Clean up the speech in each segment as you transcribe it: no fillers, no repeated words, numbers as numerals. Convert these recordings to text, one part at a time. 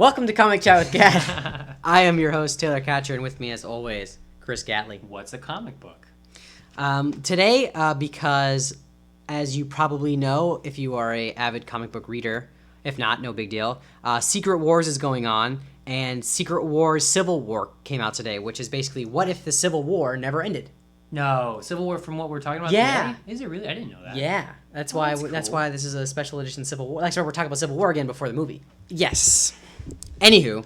Welcome to Comic Chat with Gat. I am your host, Taylor Catcher, and with me, as always, Chris Gatley. What's a comic book? Today, because as you probably know, if you are a avid comic book reader, if not, no big deal, Secret Wars is going on, and Secret Wars Civil War came out today, which is basically what if the Civil War never ended? No, Civil War from what we're talking about Yeah. today? Is it really? I didn't know that. Yeah, that's why that's that's cool. why this is a special edition Civil War. That's why we're talking about Civil War again before the movie. Yes. Anywho,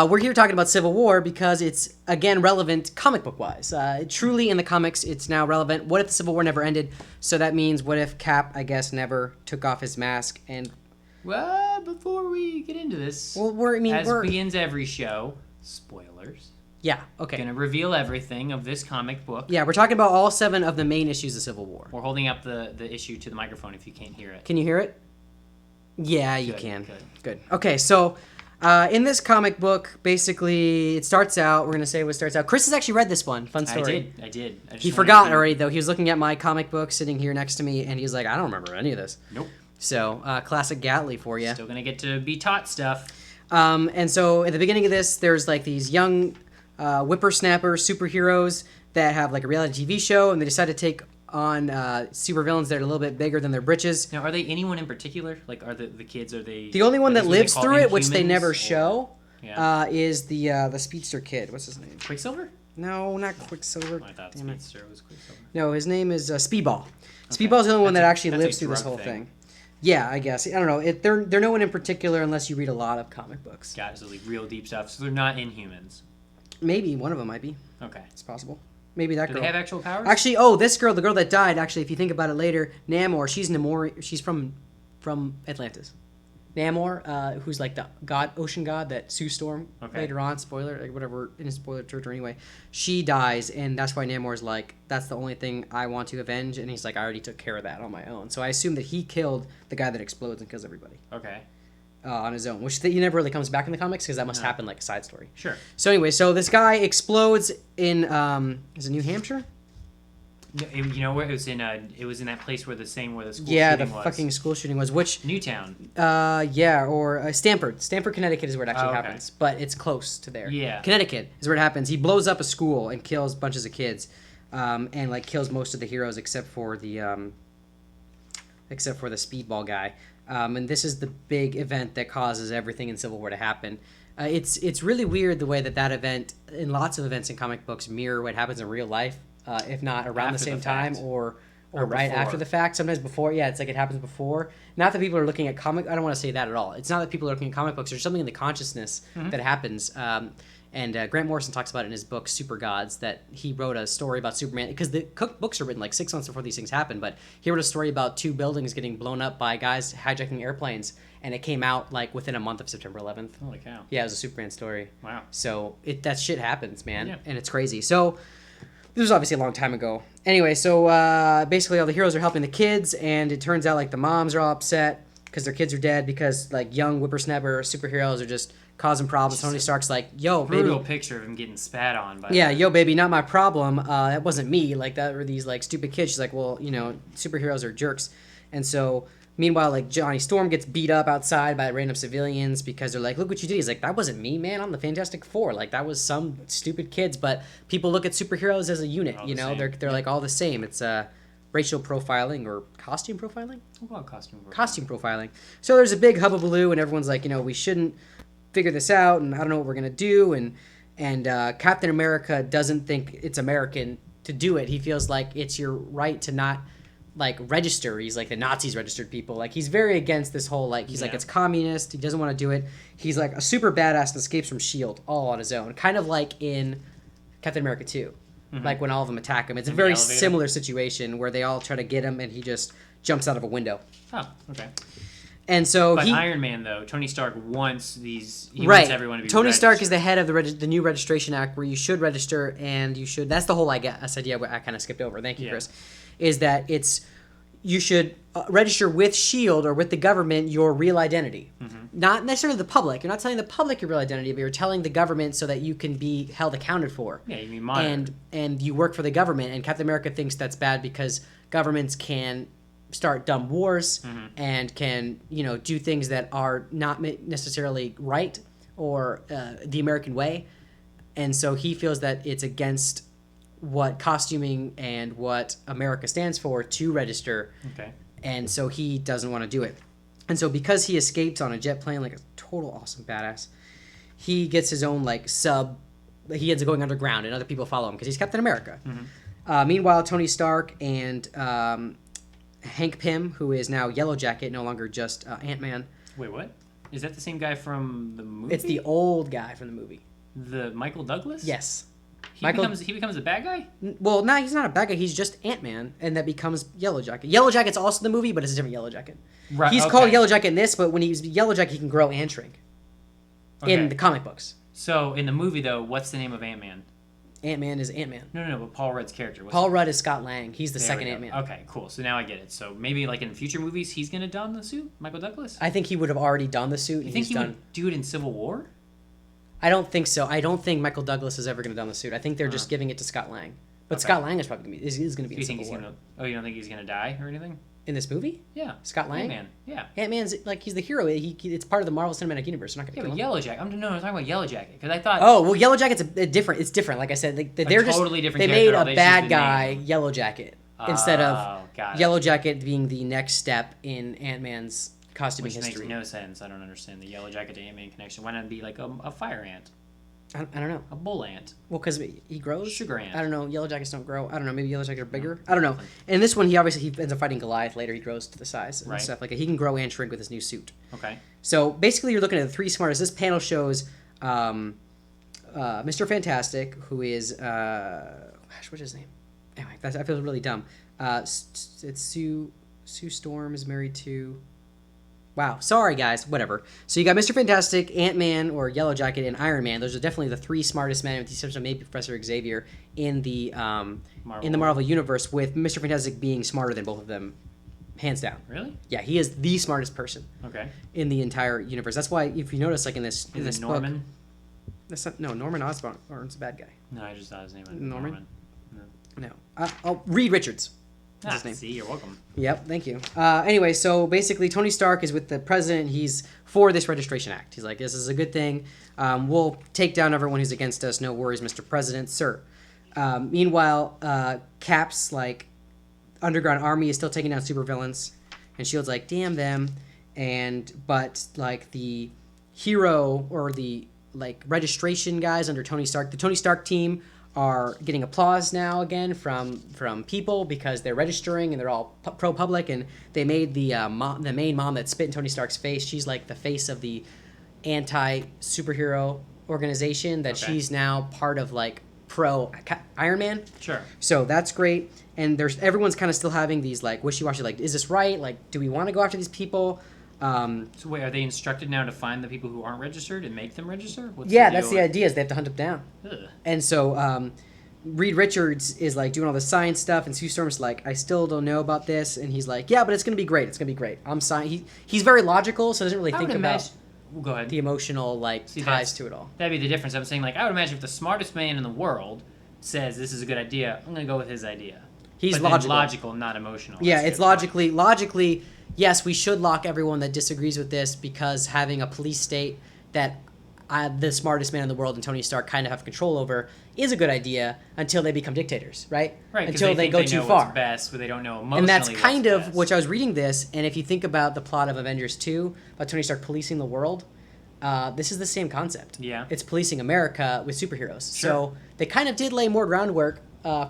we're here talking about Civil War because it's, again, relevant comic book-wise. Truly, in the comics, it's now relevant. What if the Civil War never ended? So that means what if Cap, I guess, never took off his mask and... Well, before we get into this, Well, begins every show, spoilers. Yeah, okay. Gonna reveal everything of this comic book. Yeah, we're talking about all 7 of the main issues of Civil War. We're holding up the issue to the microphone if you can't hear it. Can you hear it? Yeah, you Good, can. good. Okay, so in this comic book, basically, it starts out, we're going to say what starts out. Chris has actually read this one. Fun story. I did. He forgot already, though. He was looking at my comic book sitting here next to me, and he was like, I don't remember any of this. Nope. So, classic Gatley for you. Still gonna get to be taught stuff. And so, at the beginning of this, there's like these young whippersnapper superheroes that have like a reality TV show, and they decide to take on supervillains that are a little bit bigger than their britches. Now, are they anyone in particular? Like, are the kids, are they... The only one are that these what they lives call through it, which they Inhumans, never or- show, Yeah. is the speedster kid. What's his name? Quicksilver? No, not Quicksilver. I thought Damn it. Speedster was Quicksilver. No, his name is Speedball. Speedball's the only one that actually That's a lives through this drug whole thing. thing. Yeah, I guess. I don't know. They're no one in particular unless you read a lot of comic books. Guys, like real deep stuff. So they're not Inhumans. Maybe one of them might be. Okay. It's possible. Maybe that Do girl. they have actual powers? Actually, this girl, the girl that died, actually, if you think about it later, Namor, she's from Atlantis. Namor, who's like the ocean god that Sue Storm later on, spoiler, like whatever, in his spoiler territory anyway, she dies, and that's why Namor's like, that's the only thing I want to avenge, and he's like, I already took care of that on my own. So I assume that he killed the guy that explodes and kills everybody. Okay. On his own, which he never really comes back in the comics because that must happen like a side story. Sure. So anyway, this guy explodes in, is it New Hampshire? No, you know where it was in? It was in that place where the school Yeah, shooting the was. fucking school shooting was, which... Newtown. or Stamford. Stamford, Connecticut is where it actually okay. happens, but it's close to there. Yeah. Connecticut is where it happens. He blows up a school and kills bunches of kids, and like kills most of the heroes except for the speedball guy. And this is the big event that causes everything in Civil War to happen. It's really weird the way that event, and lots of events in comic books, mirror what happens in real life, if not around the After same the time fact. or Or right before. after the fact. Sometimes before. Yeah, it's like it happens before. Not that people are looking at I don't want to say that at all. It's not that people are looking at comic books. There's something in the consciousness that happens. And Grant Morrison talks about it in his book Super Gods, that he wrote a story about Superman, because the books are written like 6 months before these things happen, but he wrote a story about 2 buildings getting blown up by guys hijacking airplanes, and it came out like within a month of September 11th. Holy cow. Yeah, it was a Superman story. Wow. So that shit happens, man, Yeah. and it's crazy. So this was obviously a long time ago. Anyway, so basically all the heroes are helping the kids, and it turns out like the moms are all upset because their kids are dead because like young whippersnapper superheroes are just causing problems. Tony Stark's like, yo, Brutal baby. picture of him getting spat on by. Yeah, yo, baby, not my problem. That wasn't me. Like, that were these, like, stupid kids. She's like, well, superheroes are jerks. And so, meanwhile, like, Johnny Storm gets beat up outside by random civilians because they're like, look what you did. He's like, that wasn't me, man. I'm the Fantastic Four. Like, that was some stupid kids. But people look at superheroes as a unit, All the same. They're like, all the same. It's racial profiling or costume profiling? We'll call it costume profiling. Costume profiling. So there's a big hubbubaloo, and everyone's like, we shouldn't figure this out, and I don't know what we're gonna do, and Captain America doesn't think it's American to do it. He feels like it's your right to not like register. He's like the Nazis registered people. Like, he's very against this whole like like it's communist. He doesn't want to do it. He's like a super badass and escapes from S.H.I.E.L.D. all on his own, kind of like in Captain America 2. Like when all of them attack him. It's a In the very elevator? similar situation where they all try to get him and he just jumps out of a window. Oh, okay. And so But Iron Man, though, Tony Stark wants these. He right. wants everyone to be Tony Stark is registered. the head of the new registration act, where you should register, and you should. That's the whole idea. I kind of skipped over. Thank you, Yeah. Chris. Is that you should register with S.H.I.E.L.D. or with the government your real identity, not necessarily the public. You're not telling the public your real identity, but you're telling the government so that you can be held accounted for. Yeah, you can be monitored. And you work for the government. And Captain America thinks that's bad because governments can start dumb wars and can do things that are not necessarily right or the American way, and so he feels that it's against what costuming and what America stands for to register. Okay. And so he doesn't want to do it. And so because he escaped on a jet plane like a total awesome badass, he gets his own like sub. He ends up going underground, and other people follow him because he's Captain America. Meanwhile, Tony Stark and Hank Pym, who is now Yellow Jacket, no longer just Ant-Man. Wait, what? Is that the same guy from the movie? It's the old guy from the movie. The Michael Douglas? Yes. He becomes a bad guy? Well, no, he's not a bad guy. He's just Ant-Man, and that becomes Yellow Jacket. Yellow Jacket's also the movie, but it's a different Yellow Jacket. Right. He's called Yellow Jacket in this, but when he's Yellow Jacket, he can grow and shrink. In the comic books. So, in the movie, though, what's the name of Ant-Man? Ant-Man is Ant-Man. No, but Paul Rudd's character. Paul Rudd is Scott Lang. He's the second Ant-Man. Okay, cool. So now I get it. So maybe like in future movies, he's going to don the suit? Michael Douglas? I think he would have already donned the suit. You think he would do it in Civil War? I don't think so. I don't think Michael Douglas is ever going to don the suit. I think they're just giving it to Scott Lang. But Scott Lang is probably going to be in Civil War. Oh, you don't think he's going to die or anything? In this movie? Yeah. Scott Lang? Ant-Man. Yeah. Ant-Man's like, he's the hero. It's part of the Marvel Cinematic Universe. They're not going to kill him. Yellow Jacket. I'm talking about Yellow Jacket because I thought. Oh well, Yellow Jacket's different. It's different. Like I said, they're just totally different. They made character. a bad guy Yellow Jacket instead of got it. Yellow Jacket being the next step in Ant-Man's costuming Which history. makes no sense. I don't understand the Yellow Jacket to Ant-Man connection. Why not be like a fire ant? I don't know. A bull ant. Well, because he grows. Sugar ant. I don't know. Yellow Jackets don't grow. I don't know. Maybe Yellow Jackets are bigger. I don't know. In this one, he ends up fighting Goliath later. He grows to the size and stuff like that. He can grow and shrink with his new suit. Okay. So basically, you're looking at the three smartest. This panel shows Mr. Fantastic, who is what's his name? Anyway, I feel really dumb. It's Sue Storm is married to. Wow, sorry guys, whatever. So you got Mr. Fantastic, Ant-Man or Yellow Jacket, and Iron Man. Those are definitely the three smartest men, with the exception of maybe Professor Xavier in the Marvel universe. With Mr. Fantastic being smarter than both of them, hands down. Really? Yeah, he is the smartest person. Okay. In the entire universe. That's why, if you notice, like in this Norman? book, that's not, no, Norman Osborn's a bad guy. No, I just thought his name was Norman. No. Reed Richards. His name. See, you're welcome. Yep, thank you. Anyway, so basically, Tony Stark is with the president. He's for this Registration Act. He's like, this is a good thing. We'll take down everyone who's against us. No worries, Mr. President, sir. Meanwhile, Cap's like underground army is still taking down supervillains, and Shield's like, damn them. But like the hero or the like registration guys under Tony Stark, the Tony Stark team are getting applause now again from people because they're registering and they're all pro-public, and they made the main mom that spit in Tony Stark's face. She's like the face of the anti-superhero organization that she's now part of, like pro Iron Man. Sure. So that's great, and everyone's kind of still having these like wishy-washy, like, is this right? Like, do we want to go after these people? So wait, are they instructed now to find the people who aren't registered and make them register? That's the idea, is they have to hunt them down. Ugh. And so Reed Richards is like doing all the science stuff, and Sue Storm's like, I still don't know about this, and he's like, yeah, but it's gonna be great. It's gonna be great. He's very logical, so doesn't really think about go ahead. the emotional ties to it all. That'd be the difference. I'm saying, like, I would imagine if the smartest man in the world says this is a good idea, I'm gonna go with his idea. He's logical, not emotional. Yeah, it's logically. Yes, we should lock everyone that disagrees with this, because having a police state that the smartest man in the world and Tony Stark kind of have control over is a good idea until they become dictators, right? Right, until they go too know far. What's best, but they don't know emotionally. And that's kind of best. which I was reading this, and if you think about the plot of Avengers 2, about Tony Stark policing the world, this is the same concept. Yeah. It's policing America with superheroes. Sure. So they kind of did lay more groundwork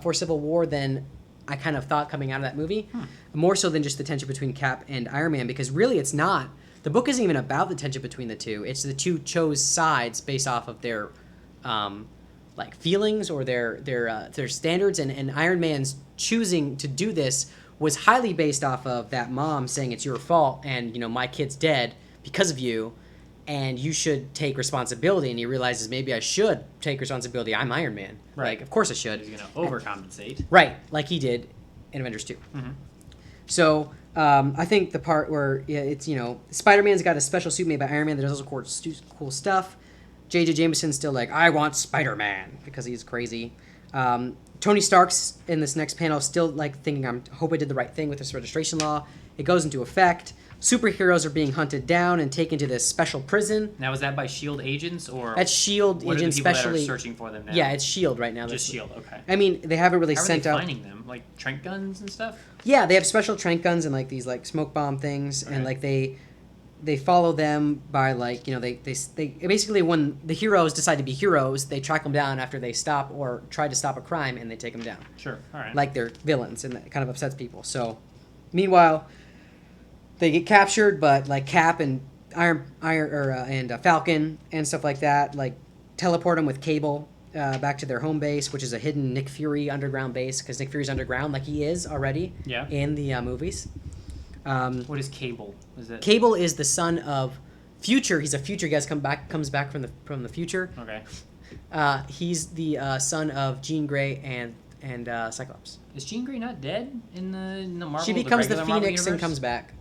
for Civil War than I kind of thought coming out of that movie. More so than just the tension between Cap and Iron Man, because really it's not. The book isn't even about the tension between the two. It's the two chose sides based off of their like feelings or their standards, and Iron Man's choosing to do this was highly based off of that mom saying it's your fault, and my kid's dead because of you, and you should take responsibility. And he realizes, maybe I should take responsibility. I'm Iron Man. Right. Like, of course I should. He's gonna overcompensate. Right, like he did in Avengers 2. Mm-hmm. So I think the part where it's Spider-Man's got a special suit made by Iron Man that does all cool stuff. J.J. Jameson's still like, I want Spider-Man, because he's crazy. Tony Stark's in this next panel still like thinking, I hope I did the right thing with this registration law. It goes into effect. superheroes are being hunted down and taken to this special prison. Now, is that by Shield agents or That's Shield what agents, are the people especially. that are searching for them now? Yeah, it's Shield right now. Just Shield. Okay. I mean, they haven't really How are sent they out. finding them? Like trank guns and stuff? Yeah, they have special trank guns and like these like smoke bomb things, and like they follow them by like, you know, they basically, when the heroes decide to be heroes, they track them down after they stop or try to stop a crime, and they take them down. Sure. All right. Like they're villains, and that kind of upsets people. So, meanwhile, they get captured, but like Cap and Falcon and stuff like that, like teleport them with Cable back to their home base, which is a hidden Nick Fury underground base, because Nick Fury's underground, like he is already in the movies. What is Cable? Is it Cable is the son of Future. He's a future guy. Comes back from the future. Okay. He's the son of Jean Grey and Cyclops. Is Jean Grey not dead in the Marvel? She becomes the regular Marvel Phoenix and universe? comes back.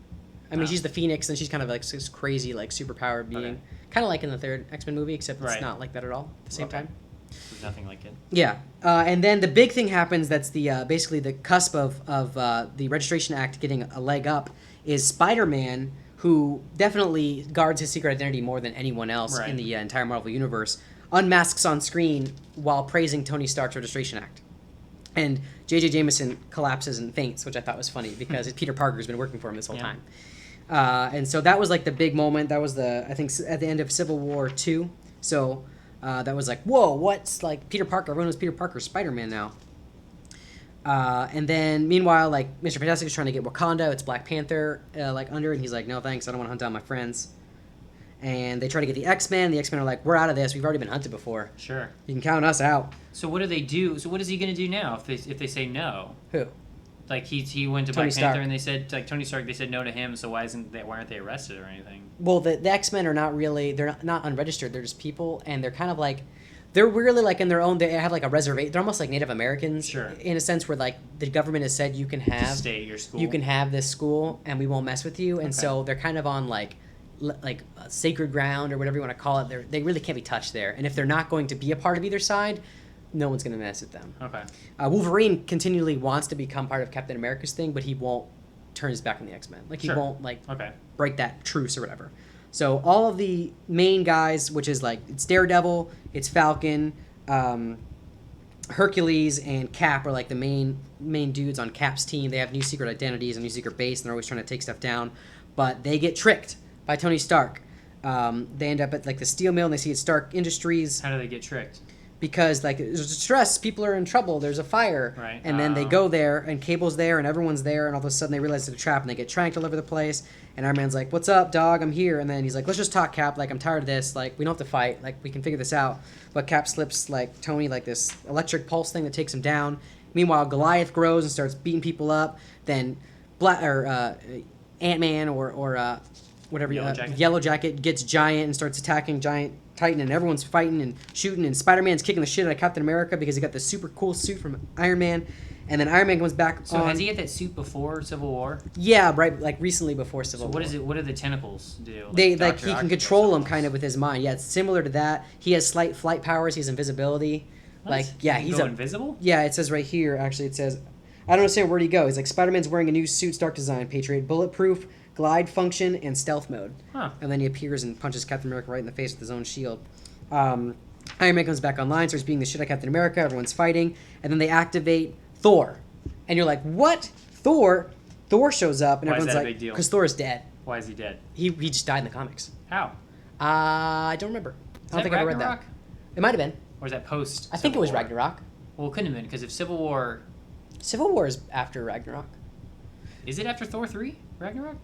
I mean, she's the Phoenix, and she's kind of like this crazy, like superpowered being, Okay. kind of like in the third X-Men movie, except it's Right. not like that at all at the same time. There's nothing like it. Yeah, and then the big thing happens. That's the basically the cusp of the Registration Act getting a leg up. Is Spider-Man, who definitely guards his secret identity more than anyone else in the entire Marvel universe, unmasks on screen while praising Tony Stark's Registration Act. And J.J. Jameson collapses and faints, which I thought was funny because Peter Parker's been working for him this whole time. And so that was like the big moment. That was I think at the end of Civil War II. So that was like, whoa, what's like Peter Parker? Everyone knows Peter Parker's Spider-Man now. And then meanwhile, like Mr. Fantastic is trying to get Wakanda. It's Black Panther like under, and he's like, no thanks, I don't want to hunt down my friends. And they try to get the X-Men. The X-Men are like, we're out of this. We've already been hunted before. Sure. You can count us out. So what do they do? So what is he going to do now if they say no? Who? Like he went to Tony Black Stark. Panther and they said like Tony Stark. They said no to him. So why aren't they arrested or anything? Well, the X-Men are not really. They're not unregistered. They're just people, and they're kind of like. They're really like in their own. They have like a reservation. They're almost like Native Americans, Sure. In a sense where like the government has said you can have Stay at your school. You can have this school, and we won't mess with you. And Okay. so they're kind of on like sacred ground or whatever you want to call it. They really can't be touched there. And if they're not going to be a part of either side, no one's going to mess with them. Okay. Wolverine continually wants to become part of Captain America's thing, but he won't turn his back on the X-Men. Like he Sure. won't like Okay. break that truce or whatever. So all of the main guys, which is like it's Daredevil, it's Falcon, Hercules, and Cap are like the main dudes on Cap's team. They have new secret identities and new secret base, and they're always trying to take stuff down. But they get tricked by Tony Stark. They end up at like the steel mill, and they see it's Stark Industries. How do they get tricked? Because like there's stress, people are in trouble, there's a fire, Right. And then they go there, and Cable's there, and everyone's there, and all of a sudden they realize it's a trap, and they get tranked all over the place. And Iron Man's like, "What's up, dog? I'm here." And then he's like, "Let's just talk, Cap. Like I'm tired of this. Like we don't have to fight. Like we can figure this out." But Cap slips like Tony like this electric pulse thing that takes him down. Meanwhile, Goliath grows and starts beating people up. Then Ant-Man or whatever Yellow Jacket gets giant and starts attacking Giant Titan, and everyone's fighting and shooting, and Spider-Man's kicking the shit out of Captain America because he got this super cool suit from Iron Man, and then Iron Man comes back. So has he had that suit before Civil War? Yeah, right, like recently before Civil War. What is it? What do the tentacles do? They Dr. like he can Octopus control them almost. kind of with his mind. Yeah, it's similar to that. He has slight flight powers. He has invisibility. What? Like yeah, He he's can go invisible. Yeah, it says right here. Actually, it says I don't understand where'd he go. He's like Spider-Man's wearing a new suit, Stark design, Patriot, bulletproof, glide function, and stealth mode. Huh. And then he appears and punches Captain America right in the face with his own shield. Iron Man comes back online, starts beating the shit out of Captain America. Everyone's fighting, and then they activate Thor, and you're like, "What? Thor?" Thor shows up, and Why is everyone's that a like, big deal? "Because Thor is dead. Why is he dead? He just died in the comics." How? I don't remember. I don't think I ever read that. Ragnarok? It might have been. Or is that post? I think it was Civil War? Ragnarok. Well, it couldn't have been because if Civil War Civil War is after Ragnarok. is it after Thor 3? Ragnarok?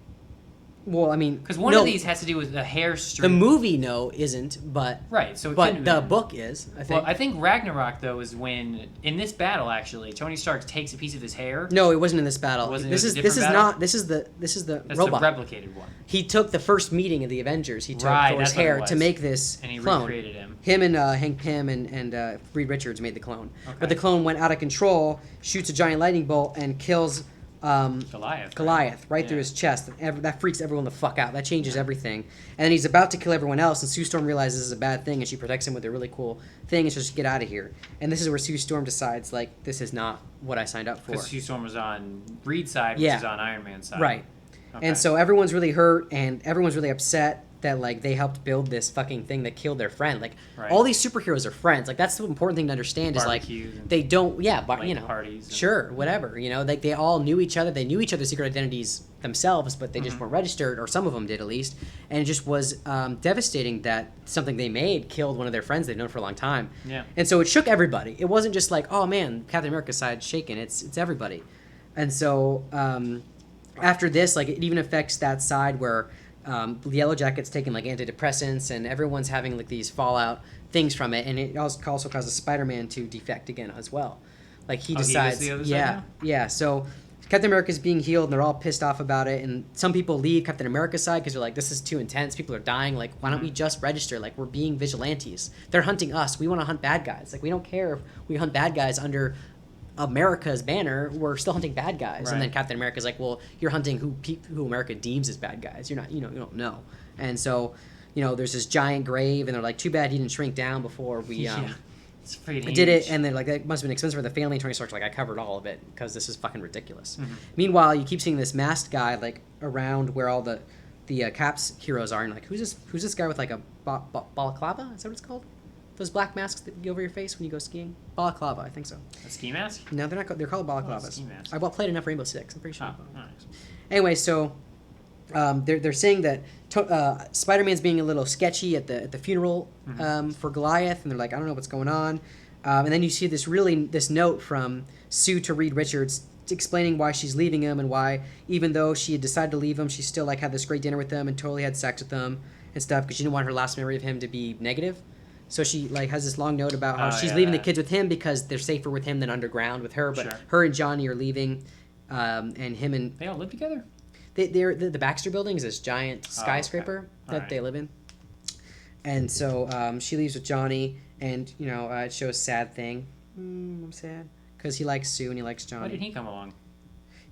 Well, I mean, Because one no, of these has to do with the hair the string. movie no isn't, but Right. So it but couldn't the have been. book is. I think. Well, I think Ragnarok though is when in this battle actually Tony Stark takes a piece of his hair. No, it wasn't in this battle. Wasn't it this a is different this is battle? not this is the That's robot. the replicated one. He took the first meeting of the Avengers. He took Right, Thor's that's what it hair was. to make this And he clone. recreated him. Him and Hank Pym and Reed Richards made the clone. Okay. But the clone went out of control, shoots a giant lightning bolt, and kills Goliath. right through his chest. That freaks everyone the fuck out. That changes everything. And then he's about to kill everyone else, and Sue Storm realizes this is a bad thing, and she protects him with a really cool thing, and she just get out of here. And this is where Sue Storm decides, like, this is not what I signed up for. Because Sue Storm was on Reed's side, which Yeah. is on Iron Man's side. Right. Okay. And so everyone's really hurt and everyone's really upset that like they helped build this fucking thing that killed their friend. Like Right. all these superheroes are friends. Like that's the important thing to understand is like Barbecues and they don't late you know parties and- sure whatever you know like they all knew each other. They knew each other's secret identities themselves, but they just weren't registered, or some of them did at least. And it just was devastating that something they made killed one of their friends they've known for a long time. Yeah. And so it shook everybody. It wasn't just like, oh man, Captain America's side shaken. It's everybody. And so after this, like it even affects that side where the Yellow Jacket's taking like antidepressants and everyone's having like these fallout things from it, and it also causes Spider-Man to defect again as well. Like he decides, he goes the other yeah, side now? yeah. So Captain America's being healed, and they're all pissed off about it. And some people leave Captain America's side because they're like, "This is too intense. People are dying. Like, why don't we just register? Like, we're being vigilantes. They're hunting us. We want to hunt bad guys. Like, we don't care if we hunt bad guys under America's banner. We're still hunting bad guys." Right. And then Captain America's like, "Well, you're hunting who America deems as bad guys. You're not. You don't know." And so, there's this giant grave, and they're like, "Too bad he didn't shrink down before we." It's pretty Did it, huge. and then like that must have been expensive for the family. And Tony Stark's like, I covered all of it because this is fucking ridiculous. Mm-hmm. Meanwhile, you keep seeing this masked guy like around where all the Cap's heroes are, and like who's this guy with like a balaclava? Is that what it's called? Those black masks that go over your face when you go skiing? Balaclava, I think so. A ski mask? No, they're not. They're called balaclavas. ski mask. I've played enough Rainbow Six. I'm pretty sure. Oh, nice. Anyway, so they're saying that Spider-Man's being a little sketchy at the funeral for Goliath, and they're like, I don't know what's going on. And then you see this note from Sue to Reed Richards explaining why she's leaving him, and why even though she had decided to leave him, she still like had this great dinner with him and totally had sex with him and stuff because she didn't want her last memory of him to be negative. So she like has this long note about how she's leaving the kids with him because they're safer with him than underground with her. But Sure. her and Johnny are leaving, and him and They all live together? they're the Baxter Building is this giant skyscraper that Alright. they live in. And so she leaves with Johnny, and it shows sad thing. I'm sad because he likes Sue and he likes Johnny. Why did he come along?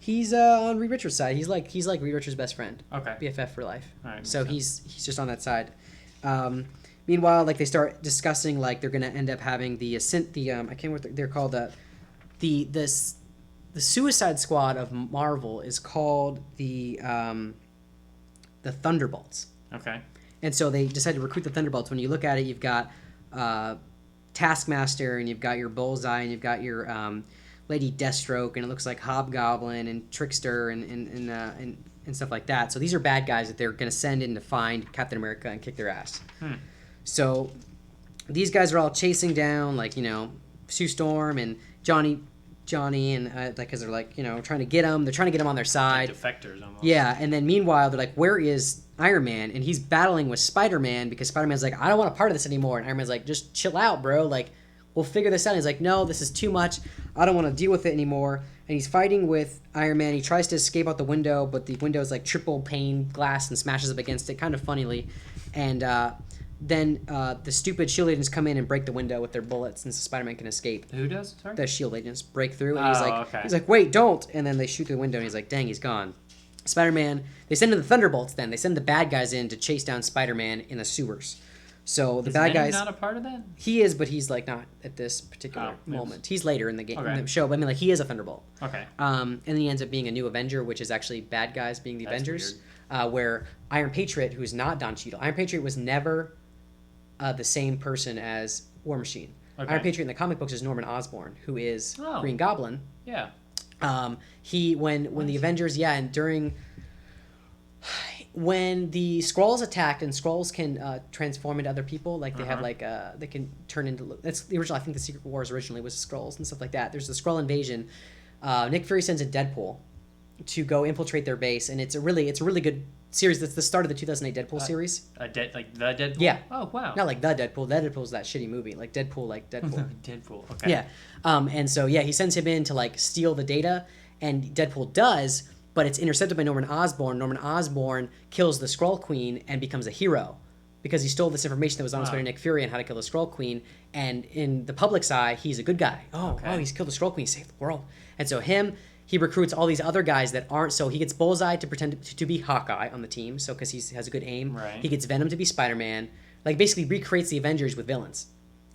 He's on Reed Richards' side. He's like Reed Richards' best friend. Okay. BFF for life. Alright, So makes he's just on that side. Meanwhile, like they start discussing like they're gonna end up having the I can't remember what they're called, the Suicide Squad of Marvel is called the Thunderbolts. Okay. And so they decided to recruit the Thunderbolts. When you look at it, you've got Taskmaster, and you've got your Bullseye, and you've got your Lady Deathstroke, and it looks like Hobgoblin and Trickster and stuff like that. So these are bad guys that they're going to send in to find Captain America and kick their ass. So these guys are all chasing down, like, Sue Storm and Johnny, and because they're like, trying to get him. They're trying to get him on their side. Like defectors almost. Yeah, and then meanwhile, they're like, where is Iron Man? And he's battling with Spider-Man because Spider-Man's like, I don't want a part of this anymore. And Iron Man's like, just chill out, bro. Like, we'll figure this out. And he's like, no, this is too much. I don't want to deal with it anymore. And he's fighting with Iron Man. He tries to escape out the window, but the window is like triple pane glass and smashes up against it, kind of funnily. And then the stupid S.H.I.E.L.D. agents come in and break the window with their bullets, and so Spider-Man can escape. Who does? Sorry? The S.H.I.E.L.D. agents break through, and Okay. he's like, wait, don't. And then they shoot through the window, and he's like, dang, he's gone. Spider-Man, they send in the Thunderbolts then. They send the bad guys in to chase down Spider-Man in the sewers. So the Is bad Venom guys... not a part of that? He is, but he's like not at this particular Oh, yes. moment. He's later in the game, Okay. in the show, but I mean, like, he is a Thunderbolt. Okay. And then he ends up being a new Avenger, which is actually bad guys being the That's Avengers. Where Iron Patriot, who's not Don Cheadle, Iron Patriot was never the same person as War Machine. Okay. Iron Patriot in the comic books is Norman Osborn, who is Oh. Green Goblin. Yeah. When the Avengers, and during when the Skrulls attacked, and Skrulls can transform into other people, like they have like they can turn into, that's the original. I think the Secret Wars originally was Skrulls and stuff like that. There's the Skrull invasion. Nick Fury sends in Deadpool to go infiltrate their base, and it's a really good series. That's the start of the 2008 Deadpool series. Like the Deadpool? Yeah. Oh, wow. Not like the Deadpool. Deadpool's that shitty movie. Like Deadpool. Deadpool. Okay. Yeah. And so, he sends him in to, like, steal the data, and Deadpool does, but it's intercepted by Norman Osborn. Norman Osborn kills the Skrull Queen and becomes a hero because he stole this information that was on his way to Nick Fury on how to kill the Skrull Queen, and in the public's eye, he's a good guy. Oh, he's killed the Skrull Queen, saved the world. And so he recruits all these other guys that aren't, so he gets Bullseye to pretend to be Hawkeye on the team, so because he has a good aim. Right. He gets Venom to be Spider-Man, like basically recreates the Avengers with villains.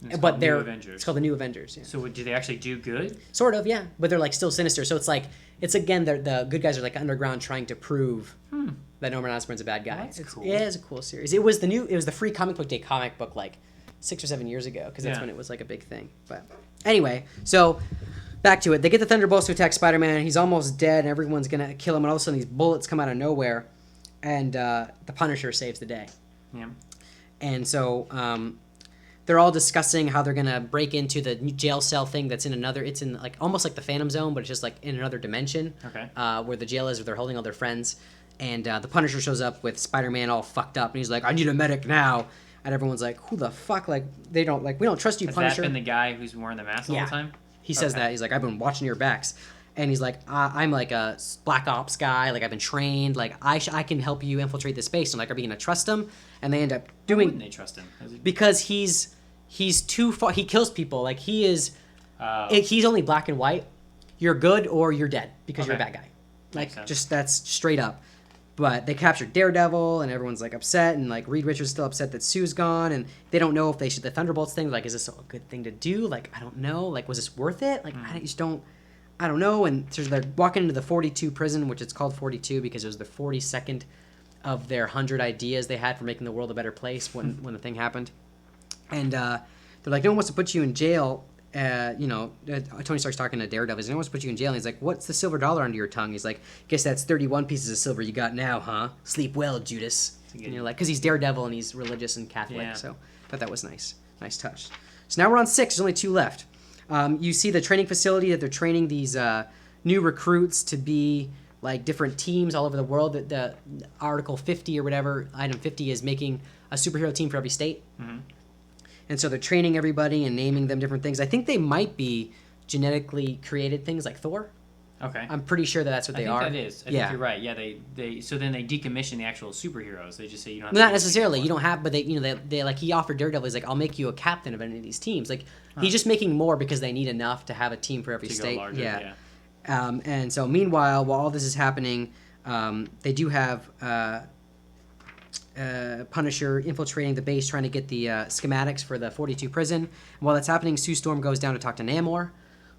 It's but called they're New Avengers. it's called the New Avengers. Yeah. So do they actually do good? Sort of, yeah, but they're like still sinister. So it's like it's again the good guys are like underground trying to prove that Norman Osborn's a bad guy. Well, that's cool. Yeah, it's a cool series. It was the free comic book day comic book like 6 or 7 years ago because that's when it was like a big thing. But anyway, so back to it. They get the Thunderbolts to attack Spider-Man. He's almost dead, and everyone's gonna kill him. And all of a sudden, these bullets come out of nowhere, and the Punisher saves the day. Yeah. And so they're all discussing how they're gonna break into the jail cell thing that's in another. It's in like almost like the Phantom Zone, but it's just like in another dimension. Okay. Where the jail is, where they're holding all their friends. And the Punisher shows up with Spider-Man all fucked up, and he's like, "I need a medic now." And everyone's like, "Who the fuck? Like, we don't trust you, Has Punisher." that been the guy who's wearing the mask all the time? He says that. He's like, "I've been watching your backs." And he's like, "I'm like a Black Ops guy. Like, I've been trained. Like, I can help you infiltrate this base." And like, are we going to trust him? And they end up doing... Why wouldn't they trust him? Because he's too far... He kills people. Like, he is... he's only black and white. You're good or you're dead because you're a bad guy. Like, just that's straight up. But they captured Daredevil, and everyone's like upset, and like Reed Richards still upset that Sue's gone, and they don't know if they should the Thunderbolts thing. Like, is this a good thing to do? Like, I don't know. Like, was this worth it? Like, I don't know. And so they're walking into the 42 prison, which it's called 42 because it was the 42nd of their 100 ideas they had for making the world a better place when the thing happened. And they're like, no one wants to put you in jail. Tony Stark's talking to Daredevil. He's like, no one wants to put you in jail. And he's like, what's the silver dollar under your tongue? He's like, guess that's 31 pieces of silver you got now, huh? Sleep well, Judas. And you're like, because he's Daredevil and he's religious and Catholic. Yeah. So I thought that was nice. Nice touch. So now we're on 6. There's only 2 left. You see the training facility that they're training these new recruits to be like different teams all over the world. The Article 50 or whatever, Item 50 is making a superhero team for every state. Mm-hmm. And so they're training everybody and naming them different things. I think they might be genetically created things like Thor. Okay. I'm pretty sure that's what they are. I think that is. I think you're right. Yeah, they so then they decommission the actual superheroes. They just say you don't have Not necessarily. You don't have, but they like he offered Daredevil. He's like, I'll make you a captain of any of these teams. Like he's just making more because they need enough to have a team for every state. Go larger, yeah. And so meanwhile, while all this is happening, they do have Punisher infiltrating the base, trying to get the schematics for the 42 prison. And while that's happening, Sue Storm goes down to talk to Namor,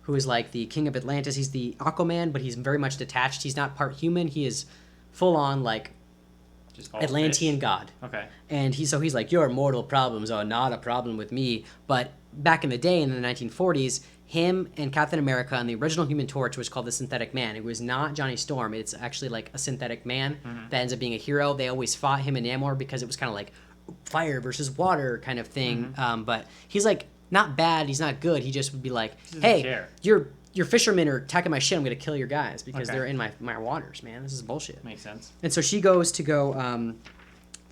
who is like the king of Atlantis. He's the Aquaman, but he's very much detached. He's not part human. He is full on like just Atlantean god. Okay. And he's like, your mortal problems are not a problem with me. But back in the day, in the 1940s, him and Captain America and the original Human Torch was called the Synthetic Man. It was not Johnny Storm. It's actually like a synthetic man that ends up being a hero. They always fought him and Namor because it was kind of like fire versus water kind of thing. But he's like not bad. He's not good. He just would be like, hey, your fishermen are attacking my shit. I'm going to kill your guys because they're in my waters, man. This is bullshit. Makes sense. And so she goes to go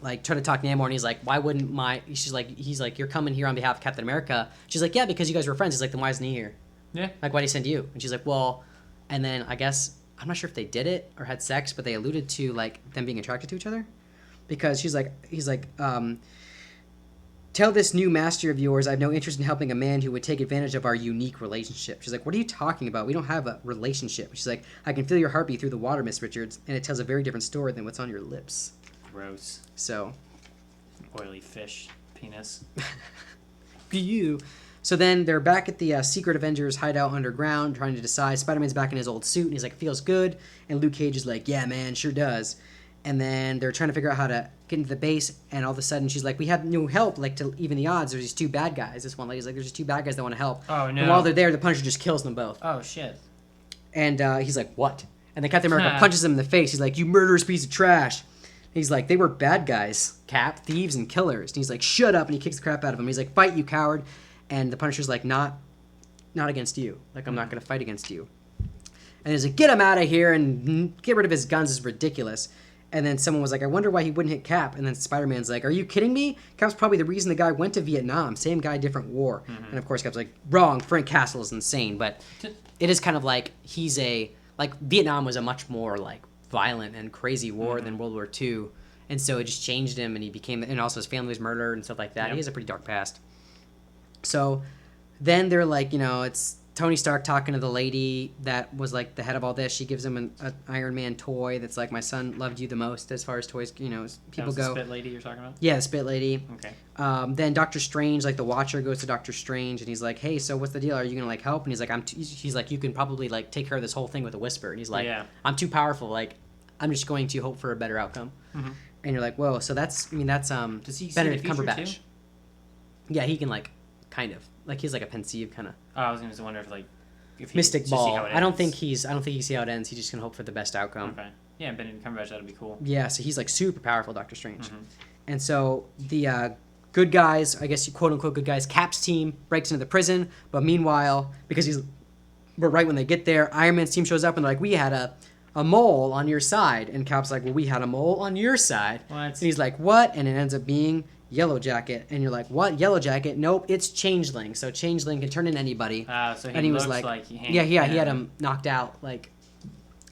like try to talk Namor, and he's like, why wouldn't he's like, you're coming here on behalf of Captain America. She's like, yeah, because you guys were friends. He's like, then why isn't he here? Yeah. Like, why'd he send you? And she's like, well, and then I guess, I'm not sure if they did it or had sex, but they alluded to like them being attracted to each other. Because he's like, tell this new master of yours I have no interest in helping a man who would take advantage of our unique relationship. She's like, what are you talking about? We don't have a relationship. She's like, I can feel your heartbeat through the water, Miss Richards, and it tells a very different story than what's on your lips. Gross. So. Oily fish penis. You. So then they're back at the Secret Avengers hideout underground trying to decide. Spider-Man's back in his old suit, and he's like, feels good. And Luke Cage is like, yeah, man, sure does. And then they're trying to figure out how to get into the base, and all of a sudden she's like, we have no help, like, to even the odds. There's these 2 bad guys. This one lady's like, there's these 2 bad guys that want to help. Oh, no. And while they're there, the Punisher just kills them both. Oh, shit. And he's like, what? And then Captain America punches him in the face. He's like, you murderous piece of trash. He's like, they were bad guys, Cap, thieves and killers. And he's like, shut up, and he kicks the crap out of him. He's like, fight, you coward. And the Punisher's like, not against you. Like, I'm not going to fight against you. And he's like, get him out of here and get rid of his guns is ridiculous. And then someone was like, I wonder why he wouldn't hit Cap. And then Spider-Man's like, are you kidding me? Cap's probably the reason the guy went to Vietnam. Same guy, different war. Mm-hmm. And of course Cap's like, wrong, Frank Castle is insane. But it is kind of like Vietnam was a much more like violent and crazy war than World War II. And so it just changed him, and he became, and also his family was murdered and stuff like that. Yep. He has a pretty dark past. So then they're like, Tony Stark talking to the lady that was like the head of all this. She gives him an Iron Man toy that's like, my son loved you the most as far as toys, you know, as people that was go. The Spit Lady you're talking about? Yeah, the Spit Lady. Okay. Then Doctor Strange, like the Watcher, goes to Doctor Strange and he's like, hey, so what's the deal? Are you gonna like help? And he's like, he's like, you can probably like take care of this whole thing with a whisper. And he's like, I'm too powerful. Like, I'm just going to hope for a better outcome. Mm-hmm. And you're like, whoa. So that's Does he Benedict see the future Cumberbatch. too? Yeah, he can like kind of like he's like a pensive kind of. Oh, I was gonna wonder if like if Mystic just Ball. see how it I don't ends. think he see how it ends. He just can hope for the best outcome. Okay. Yeah, Benedict Cumberbatch, that'd be cool. Yeah, so he's like super powerful, Doctor Strange. Mm-hmm. And so the good guys, I guess you quote unquote good guys, Cap's team breaks into the prison. But meanwhile, but right when they get there, Iron Man's team shows up and they're like, we had a mole on your side. And Cap's like, well, we had a mole on your side. What? And he's like, what? And it ends up being Yellow Jacket. And you're like, what? Yellow Jacket? Nope, it's Changeling. So Changeling can turn in anybody. So he and he was looks like he he had him knocked out. Like,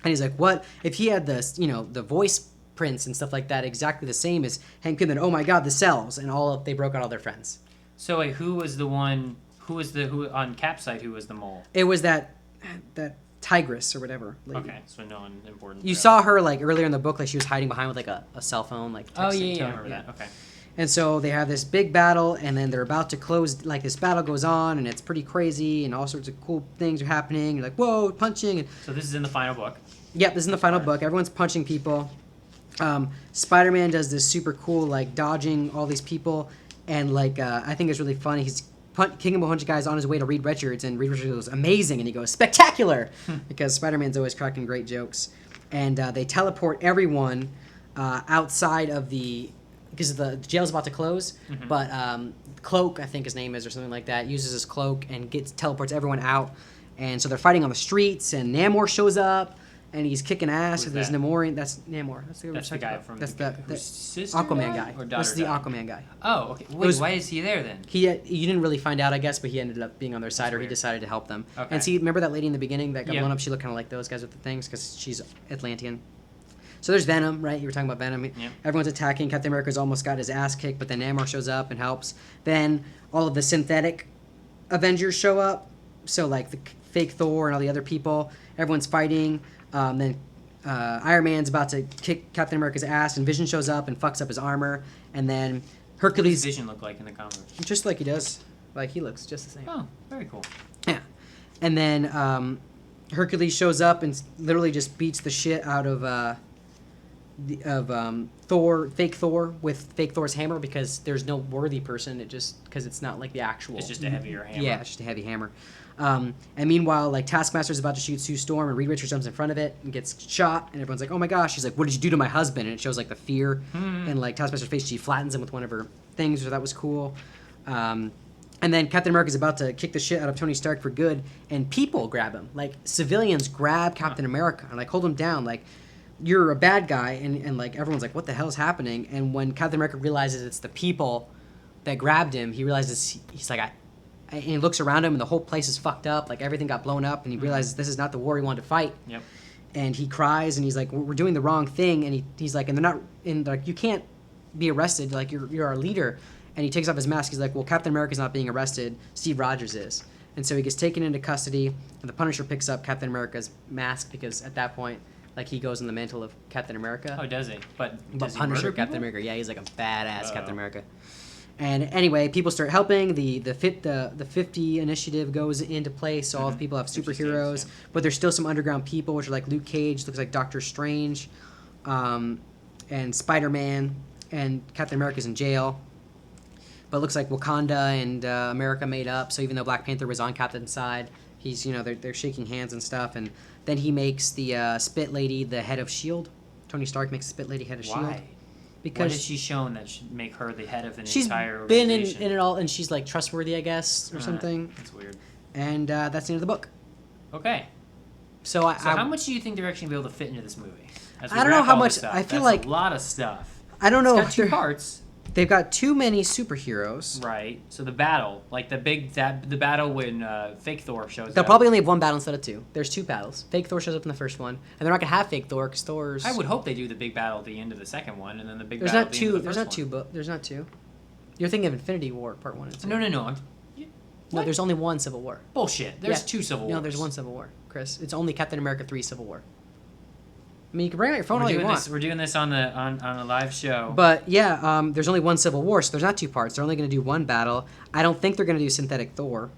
and he's like, what? If he had this, you know, the voice prints and stuff like that exactly the same as Hank Pym, then oh my god, the cells. And they broke out all their friends. So wait, who on Cap's side, who was the mole? It was that Tigress or whatever lady. Okay, so no one important. You saw her like earlier in the book, like she was hiding behind with like a cell phone, like Oh texting yeah, to I him. remember that. Okay. And so they have this big battle, and then they're about to close. Like this battle goes on, and it's pretty crazy, and all sorts of cool things are happening. You're like, whoa, punching! And So this is in the final book. yep, this is in the final book. Everyone's punching people. Spider-Man does this super cool like dodging all these people, and like I think it's really funny. He's kicking a bunch of guys on his way to Reed Richards, and Reed Richards goes amazing, and he goes spectacular, because Spider-Man's always cracking great jokes. And they teleport everyone outside of because the jail's about to close, but Cloak, I think his name is, or something like that, uses his cloak and teleports everyone out. And so they're fighting on the streets, and Namor shows up, and he's kicking ass. Who's There's that? Namorian. That's Namor. That's the guy from That's the the sister Aquaman died, guy. or daughter This is the died? Aquaman guy. Oh, okay. Wait, why is he there then? You didn't really find out, I guess, but he ended up being on their side, That's or he weird. decided to help them. Okay. And see, remember that lady in the beginning that got Yeah. blown up? She looked kind of like those guys with the things because she's Atlantean. So there's Venom, right? You were talking about Venom. Yep. Everyone's attacking. Captain America's almost got his ass kicked, but then Namor shows up and helps. Then all of the synthetic Avengers show up. So like the fake Thor and all the other people. Everyone's fighting. Then Iron Man's about to kick Captain America's ass, and Vision shows up and fucks up his armor. And then What does Hercules, Vision look like in the comics? just like he does, like he looks just the same. Oh, very cool. Yeah. And then Hercules shows up and literally just beats the shit out of fake Thor with fake Thor's hammer, because there's no worthy person. Because it's not like the actual. It's just a heavier hammer. Yeah, it's just a heavy hammer. And meanwhile, like Taskmaster's about to shoot Sue Storm, and Reed Richards jumps in front of it and gets shot, and everyone's like, "Oh my gosh!" She's like, "What did you do to my husband?" And it shows like the fear and like Taskmaster's face. She flattens him with one of her things, so that was cool. And then Captain America's about to kick the shit out of Tony Stark for good, and people grab him. Like civilians grab Captain America and like hold him down, like, you're a bad guy, and like everyone's like, what the hell is happening? And when Captain America realizes it's the people that grabbed him, he realizes he's like, and he looks around him and the whole place is fucked up, like everything got blown up, and he realizes this is not the war he wanted to fight. Yep. And he cries and he's like, we're doing the wrong thing, and he's like, and they're not, and like, you can't be arrested, like you're our leader. And he takes off his mask. He's like, well, Captain America's not being arrested. Steve Rogers is. And so he gets taken into custody, and the Punisher picks up Captain America's mask, because at that point, like, he goes in the mantle of Captain America. Oh, does he? But does he Punisher murder Captain people? America, yeah, he's like a badass Oh. Captain America. And anyway, people start helping. The 50 initiative goes into place, so all the people have 50 superheroes. states, yeah. But there's still some underground people, which are like Luke Cage, looks like Doctor Strange, and Spider-Man, and Captain America's in jail. But it looks like Wakanda and America made up. So even though Black Panther was on Captain's side, he's, they're shaking hands and stuff. And then he makes the Spit Lady the head of S.H.I.E.L.D. Tony Stark makes the Spit Lady head of S.H.I.E.L.D. Why? Because What has she shown that should make her the head of an she's entire been organization? in it all, and she's like trustworthy, I guess, or something. That's weird. And that's the end of the book. Okay. So How much do you think they're actually going to be able to fit into this movie? As we I don't know wrap how all much- this up? I feel That's like- a lot of stuff. I don't know It's if got two they're- parts. They've got too many superheroes. Right. So the battle, like the battle when fake Thor shows They'll up. probably only have one battle instead of two. There's two battles. Fake Thor shows up in the first one, and they're not gonna have fake Thor because Thor's. I would hope they do the big battle at the end of the second one, and then the big There's battle not at the end two. of the There's first not two. one. There's not two. You're thinking of Infinity War Part 1 and 2. No. No, there's only one Civil War. Bullshit. There's Yeah. 2 Civil Wars. No, there's one Civil War, Chris. It's only Captain America 3 Civil War. I mean, you can bring out your phone all you want. We're doing this on a live show. But yeah, there's only one Civil War, so there's not 2 parts. They're only going to do one battle. I don't think they're going to do Synthetic Thor,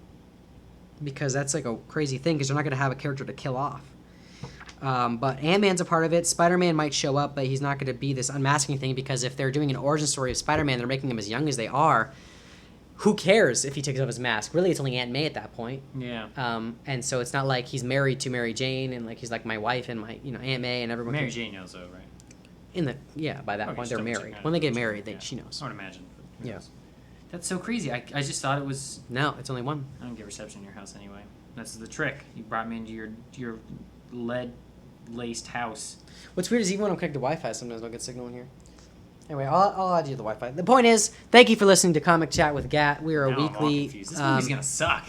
because that's like a crazy thing, because they're not going to have a character to kill off. But Ant-Man's a part of it. Spider-Man might show up, but he's not going to be this unmasking thing, because if they're doing an origin story of Spider-Man, they're making him as young as they are. Who cares if he takes off his mask? Really, it's only Aunt May at that point. Yeah. And so it's not like he's married to Mary Jane and like he's like my wife and my Aunt May and everyone. Mary Jane knows though, right? By that Okay, point just they're double married. check. When they get married, she knows. I would imagine. But Yeah. That's so crazy. I just thought it was. No, it's only one. I don't get reception in your house anyway. That's the trick. You brought me into your lead laced house. What's weird is even when I'm connected to Wi-Fi, sometimes I don't get signal in here. Anyway, I'll add you to the Wi-Fi. The point is, thank you for listening to Comic Chat with Gat. We are a Now I'm all weekly. confused. This movie's gonna suck.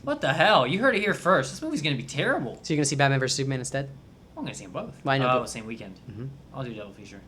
What the hell? You heard it here first. This movie's gonna be terrible. So you're gonna see Batman vs Superman instead? I'm gonna see them both. Why not? Same weekend. Mm-hmm. I'll do a double feature.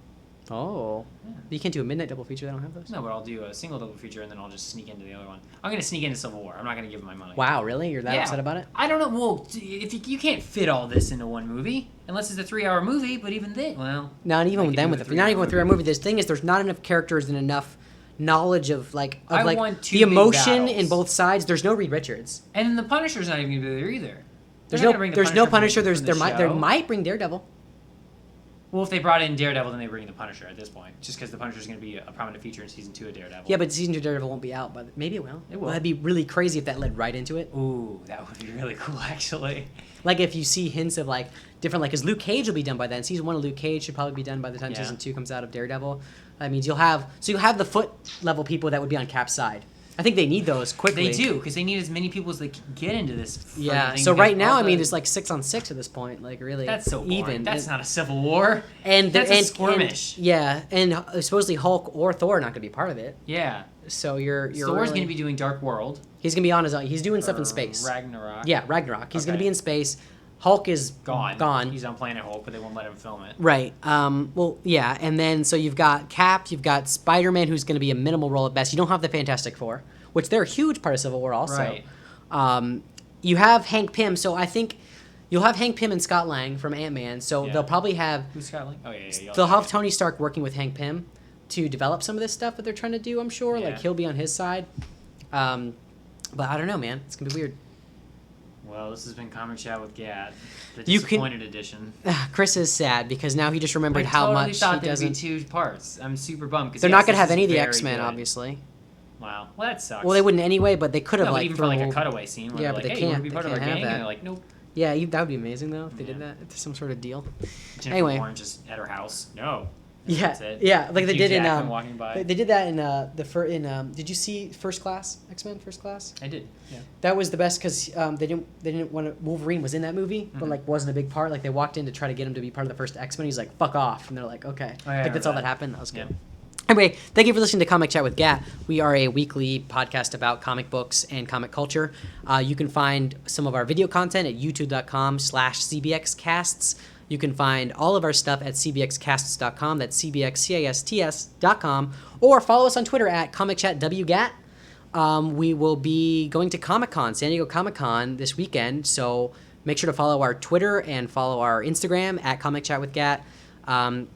Oh. Yeah. But you can't do a midnight double feature. They don't have those. No, but I'll do a single double feature and then I'll just sneak into the other one. I'm gonna sneak into Civil War. I'm not gonna give them my money. Wow, really? You're that Yeah. upset about it? I don't know. Well, if you can't fit all this into one movie, unless it's a 3-hour movie. But even then, well. Not even with them. Not even with 3-hour movie. The thing is, there's not enough characters and enough knowledge of I want 2 the big emotion battles. in both sides. There's no Reed Richards. And then the Punisher's not even gonna be there either. There's They're not gonna bring the no Punisher. from the There show. might bring Daredevil. Well, if they brought in Daredevil, then they bring the Punisher at this point, just because the Punisher's going to be a prominent feature in season 2 of Daredevil. Yeah, but season 2 Daredevil won't be out, but maybe it will. It will. Well, that'd be really crazy if that led right into it. Ooh, that would be really cool, actually. Like if you see hints of different, because Luke Cage will be done by then. Season 1 of Luke Cage should probably be done by the time Yeah. season 2 comes out of Daredevil. That means you'll have the foot level people that would be on Cap's side. I think they need those quickly. They do, because they need as many people as they can get into this. Yeah. thing, So because right now, all there's 6-on-6 at this point. Like really, That's so boring. even. That's not a Civil War. And that's and, a skirmish. And supposedly Hulk or Thor are not going to be part of it. Yeah. So you're Thor's really, going to be doing Dark World. He's going to be on his own. He's doing stuff in space. Ragnarok. Yeah, Ragnarok. He's going to Okay. be in space. Hulk is Gone. He's on Planet Hulk, but they won't let him film it. Right. Well, yeah. And then so you've got Cap. You've got Spider-Man, who's going to be a minimal role at best. You don't have the Fantastic Four, which they're a huge part of Civil War also. Right. You have Hank Pym. So I think you'll have Hank Pym and Scott Lang from Ant-Man. So Yeah. they'll probably have Who's Scott Lang? Oh, yeah. they'll have Tony Stark working with Hank Pym to develop some of this stuff that they're trying to do. I'm sure. Yeah. Like he'll be on his side. But I don't know, man. It's gonna be weird. Well, this has been Comic Chat with Gad, the You can- disappointed edition. Chris is sad because now he just remembered how totally much thought he there'd doesn't. be 2 parts. I'm super bummed because They're not gonna have any of the X-Men, obviously. Wow, well that sucks. Well, they wouldn't anyway, but they could have No, but like even for like a thrown- cutaway scene, where Yeah, they're but like, they "Hey, you want can't- to be they part of our can't have gang?" that. And they're like, "Nope." Yeah, that would be amazing though if they did Yeah. that. If there's some sort of deal. Jennifer Anyway. Lawrence just at her house. No. Yeah, That's it. yeah, like they Hugh did in Jackman walking by. they did that in did you see First Class, X-Men First Class? I did. Yeah. That was the best because they didn't want to. Wolverine was in that movie, but Mhm. like wasn't a big part. Like they walked in to try to get him to be part of the first X-Men. He's like, "Fuck off," and they're like, "Okay." Oh, yeah, I like that's remember all that that. happened. That was good. Yeah. Anyway, thank you for listening to Comic Chat with Gat. We are a weekly podcast about comic books and comic culture. You can find some of our video content at youtube.com/cbxcasts. You can find all of our stuff at cbxcasts.com. That's cbxcasts.com. Or follow us on Twitter at ComicChatWGat. We will be going to Comic-Con, San Diego Comic-Con this weekend. So make sure to follow our Twitter and follow our Instagram at Comic Chat with Gat. And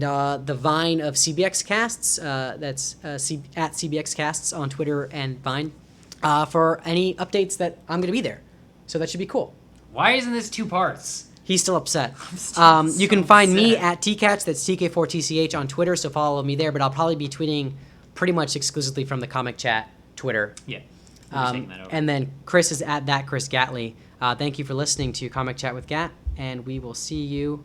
the Vine of CBX Casts, that's at CBX Casts on Twitter and Vine, for any updates that I'm going to be there. So that should be cool. Why isn't this 2 parts? He's still upset. still You can so find me upset. at TCatch, that's TK4TCH on Twitter, so follow me there. But I'll probably be tweeting pretty much exclusively from the Comic Chat Twitter. Yeah. We'll be taking that over. And then Chris is at that Chris Gatley. Thank you for listening to Comic Chat with Gat, and we will see you.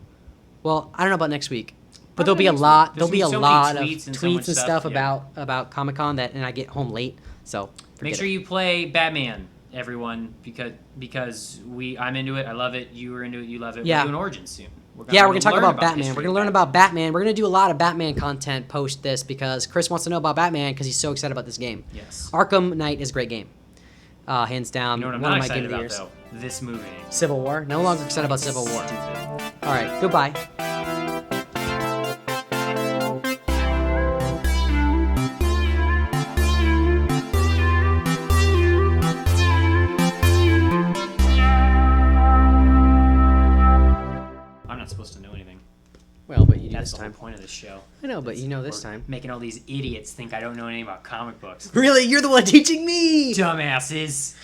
Well, I don't know about next week, but there'll be a next week. lot. There's There'll be a gonna be so many lot of tweets and so tweets much and stuff, stuff yeah. about Comic Con and I get home late. So Make sure you play Batman, everyone, because I'm into it. I love it. You are into it. You love it. Yeah. We're doing Origins soon. We're gonna talk learn about Batman. history We're gonna of learn about Batman. We're gonna do a lot of Batman content post this because Chris wants to know about Batman because he's so excited about this game. Yes. Arkham Knight is a great game, hands down. You know what I'm one not of my excited game of the about, years. though? This movie. Civil War. No longer excited about Civil War. Stupid. All right. Goodbye. time. The point of this show. I know, but you know this We're time. making all these idiots think I don't know anything about comic books. Really? You're the one teaching me! Dumbasses.